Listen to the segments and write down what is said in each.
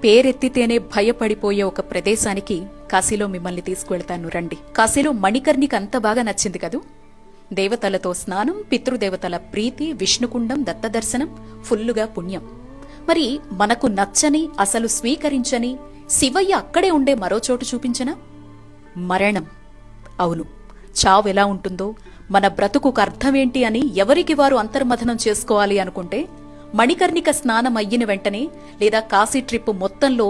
పేరెత్తితేనే భయపడిపోయే ఒక ప్రదేశానికి కాశీలో మిమ్మల్ని తీసుకువెళ్తాను రండి. కాశీలో మణికర్ణికి అంత బాగా నచ్చింది కదూ. దేవతలతో స్నానం, పితృదేవతల ప్రీతి, విష్ణుకుండం, దత్తదర్శనం, ఫుల్లుగా పుణ్యం. మరి మనకు నచ్చని, అసలు స్వీకరించని శివయ్య అక్కడే ఉండే మరో చోటు చూపించనా? మరణం. అవును, చావెలా ఉంటుందో, మన బ్రతుకుకు అర్థమేంటి అని ఎవరికి వారు అంతర్మథనం చేసుకోవాలి అనుకుంటే మణికర్ణిక స్నానం అయ్యిన వెంటనే లేదా కాశీ ట్రిప్ మొత్తంలో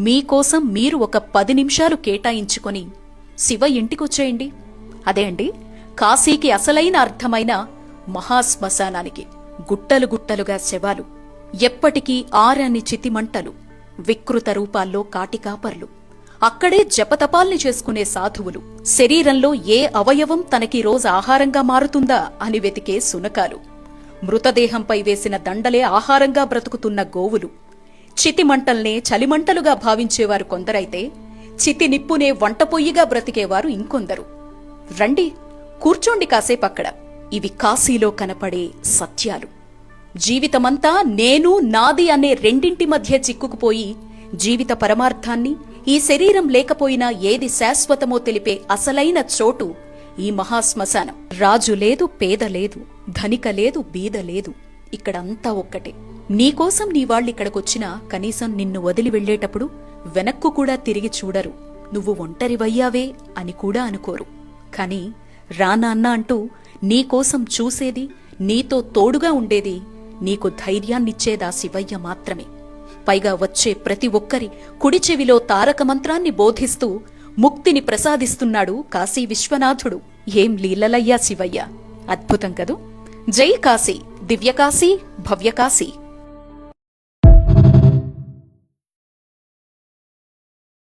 మీకోసం మీరు ఒక 10 నిమిషాలు కేటాయించుకొని శివ ఇంటికొచ్చేయండి. అదే అండి కాశీకి అసలైన అర్థమైన మహాశ్మశానానికి. గుట్టలు గుట్టలుగా శవాలు, ఎప్పటికీ ఆరని చితిమంటలు, వికృత రూపాల్లో కాటికాపర్లు, అక్కడే జపతపాల్ని చేసుకునే సాధువులు, శరీరంలో ఏ అవయవం తనకి రోజు ఆహారంగా మారుతుందా అని వెతికే సునకాలు, మృతదేహంపై వేసిన దండలే ఆహారంగా బ్రతుకుతున్న గోవులు, చితిమంటల్నే చలిమంటలుగా భావించేవారు కొందరైతే చితి నిప్పునే వంటపొయ్యిగా బ్రతికేవారు ఇంకొందరు. రండి, కూర్చోండి కాసేపక్కడ. ఇవి కాశీలో కనపడే సత్యాలు. జీవితమంతా నేను, నాది అనే రెండింటి మధ్య చిక్కుకుపోయి జీవిత పరమార్థాన్ని, ఈ శరీరం లేకపోయినా ఏది శాశ్వతమో తెలిపే అసలైన చోటు ఈ మహాశ్మశానం. రాజు లేదు, పేద లేదు, ధనిక లేదు, బీద లేదు, ఇక్కడంతా ఒక్కటే. నీకోసం నీ వాళ్ళిక్కడికొచ్చినా కనీసం నిన్ను వదిలి వెళ్లేటప్పుడు వెనక్కు కూడా తిరిగి చూడరు. నువ్వు ఒంటరివయ్యావే అని కూడా అనుకోరు. కాని రానాన్న అంటూ నీకోసం చూసేది, నీతో తోడుగా ఉండేది, నీకు ధైర్యాన్నిచ్చేదా శివయ్య మాత్రమే. పైగా వచ్చే ప్రతి ఒక్కరి కుడి చెవిలో తారక మంత్రాన్ని బోధిస్తూ ముక్తిని ప్రసాదిస్తున్నాడు కాశీ విశ్వనాథుడు. ఏం లీలలయ్యా శివయ్య, అద్భుతం కదూ. జై కాశీ, దివ్యకాశీ, భవ్యకాశీ.